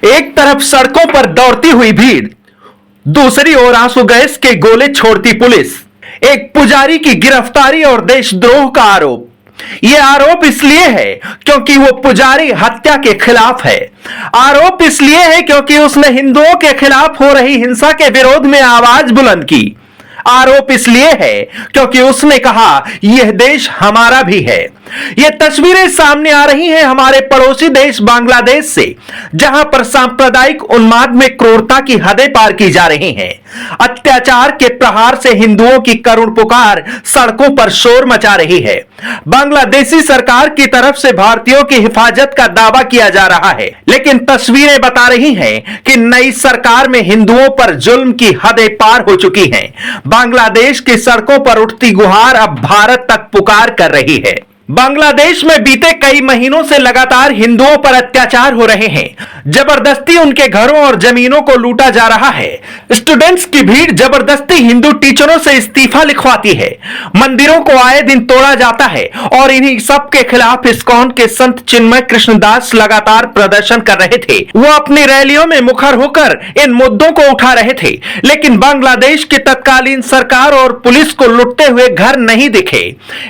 एक तरफ सड़कों पर दौड़ती हुई भीड़, दूसरी ओर आंसू गैस के गोले छोड़ती पुलिस। एक पुजारी की गिरफ्तारी और देशद्रोह का आरोप। यह आरोप इसलिए है क्योंकि वो पुजारी हत्या के खिलाफ है। आरोप इसलिए है क्योंकि उसने हिंदुओं के खिलाफ हो रही हिंसा के विरोध में आवाज बुलंद की। आरोप इसलिए है क्योंकि उसने कहा यह देश हमारा भी है। ये तस्वीरें सामने आ रही हैं हमारे पड़ोसी देश बांग्लादेश से, जहां पर सांप्रदायिक उन्माद में क्रूरता की हदें पार की जा रही हैं। अत्याचार के प्रहार से हिंदुओं की करुण पुकार सड़कों पर शोर मचा रही है। बांग्लादेशी सरकार की तरफ से भारतीयों की हिफाजत का दावा किया जा रहा है, लेकिन तस्वीरें बता रही हैं कि नई सरकार में हिंदुओं पर जुल्म की हदें पार हो चुकी हैं। बांग्लादेश की सड़कों पर उठती गुहार अब भारत तक पुकार कर रही है। बांग्लादेश में बीते कई महीनों से लगातार हिंदुओं पर अत्याचार हो रहे हैं। जबरदस्ती उनके घरों और जमीनों को लूटा जा रहा है। स्टूडेंट्स की भीड़ जबरदस्ती हिंदू टीचरों से इस्तीफा लिखवाती है। मंदिरों को आए दिन तोड़ा जाता है और इन्हीं सब के खिलाफ इस्कॉन के संत चिन्मय कृष्णदास लगातार प्रदर्शन कर रहे थे। वो अपनी रैलियों में मुखर होकर इन मुद्दों को उठा रहे थे, लेकिन बांग्लादेश की तत्कालीन सरकार और पुलिस को लुटते हुए घर नहीं दिखे।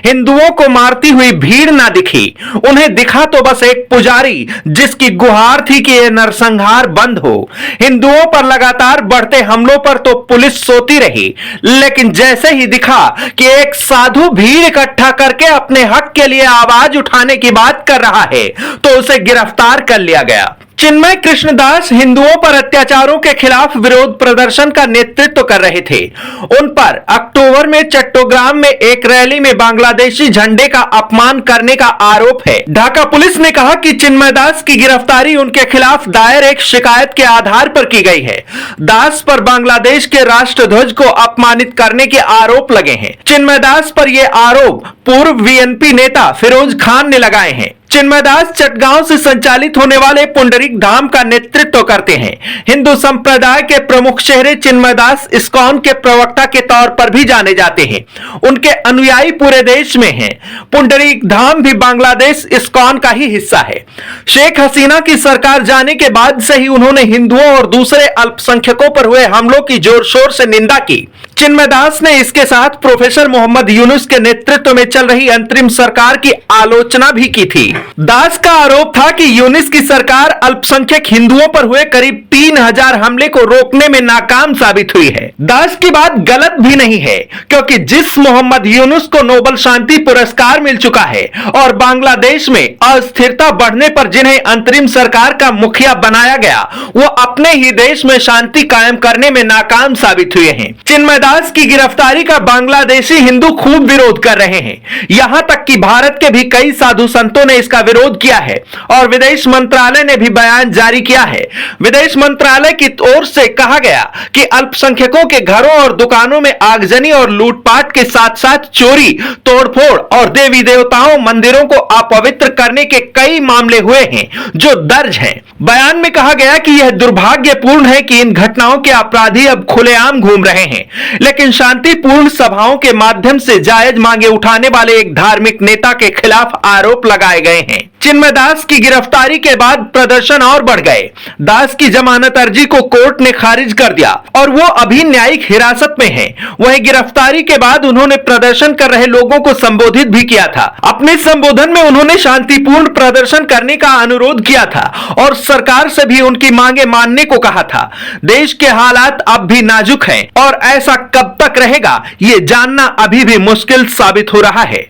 हिंदुओं को मारती हुई भीड़ ना दिखी। उन्हें दिखा तो बस एक पुजारी जिसकी गुहार थी कि यह नरसंहार बंद हो। हिंदुओं पर लगातार बढ़ते हमलों पर तो पुलिस सोती रही, लेकिन जैसे ही दिखा कि एक साधु भीड़ इकट्ठा करके अपने हक के लिए आवाज उठाने की बात कर रहा है, तो उसे गिरफ्तार कर लिया गया। चिन्मय कृष्णदास हिंदुओं पर अत्याचारों के खिलाफ विरोध प्रदर्शन का नेतृत्व कर रहे थे। उन पर अक्टूबर में चट्टोग्राम में एक रैली में बांग्लादेशी झंडे का अपमान करने का आरोप है। ढाका पुलिस ने कहा कि चिन्मय दास की गिरफ्तारी उनके खिलाफ दायर एक शिकायत के आधार पर की गई है। दास पर बांग्लादेश के राष्ट्रध्वज को अपमानित करने के आरोप लगे हैं। चिन्मय दास पर यह आरोप पूर्व वीएनपी नेता फिरोज खान ने लगाए हैं। चिन्मय दास चटगांव से संचालित होने वाले पुंडरीक धाम का नेतृत्व करते हैं। हिंदू संप्रदाय के प्रमुख चेहरे चिन्मय दास इस्कॉन के प्रवक्ता के तौर पर भी जाने जाते हैं। उनके अनुयायी पूरे देश में हैं। पुंडरीक धाम भी बांग्लादेश इस्कॉन का ही हिस्सा है। शेख हसीना की सरकार जाने के बाद से ही उन्होंने हिंदुओं और दूसरे अल्पसंख्यकों पर हुए हमलों की जोर शोर से निंदा की। चिन्मय दास ने इसके साथ प्रोफेसर मोहम्मद यूनुस के नेतृत्व में चल रही अंतरिम सरकार की आलोचना भी की थी। दास का आरोप था कि यूनुस की सरकार अल्पसंख्यक हिंदुओं पर हुए करीब 3000 हमले को रोकने में नाकाम साबित हुई है। दास की बात गलत भी नहीं है, क्योंकि जिस मोहम्मद यूनुस को नोबेल शांति पुरस्कार मिल चुका है और बांग्लादेश में अस्थिरता बढ़ने पर जिन्हें अंतरिम सरकार का मुखिया बनाया गया, वो अपने ही देश में शांति कायम करने में नाकाम साबित हुए हैं। चिन्मय दास की गिरफ्तारी का बांग्लादेशी हिंदू खूब विरोध कर रहे हैं। यहां तक कि भारत के भी कई साधु संतों ने इसका विरोध किया है और विदेश मंत्रालय ने भी बयान जारी किया है। विदेश मंत्रालय की ओर से कहा गया कि अल्पसंख्यकों के घरों और दुकानों में आगजनी और लूटपाट के साथ साथ चोरी, तोड़फोड़ और देवी देवताओं, मंदिरों को अपवित्र करने के कई मामले हुए हैं जो दर्ज हैं। बयान में कहा गया कि यह दुर्भाग्यपूर्ण है कि इन घटनाओं के अपराधी अब खुलेआम घूम रहे हैं, लेकिन शांतिपूर्ण सभाओं के माध्यम से जायज मांगे उठाने वाले एक धार्मिक नेता के खिलाफ आरोप लगाए गए हैं। चिन्मय दास की गिरफ्तारी के बाद प्रदर्शन और बढ़ गए। दास की जमानत अर्जी को कोर्ट ने खारिज कर दिया और वो अभी न्यायिक हिरासत में हैं। वहीं गिरफ्तारी के बाद उन्होंने प्रदर्शन कर रहे लोगों को संबोधित भी किया था। अपने संबोधन में उन्होंने शांतिपूर्ण प्रदर्शन करने का अनुरोध किया था और सरकार से भी उनकी मांगे मानने को कहा था। देश के हालात अब भी नाजुक हैं और ऐसा कब तक रहेगा ये जानना अभी भी मुश्किल साबित हो रहा है।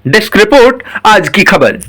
डेस्क रिपोर्ट, आज की खबर।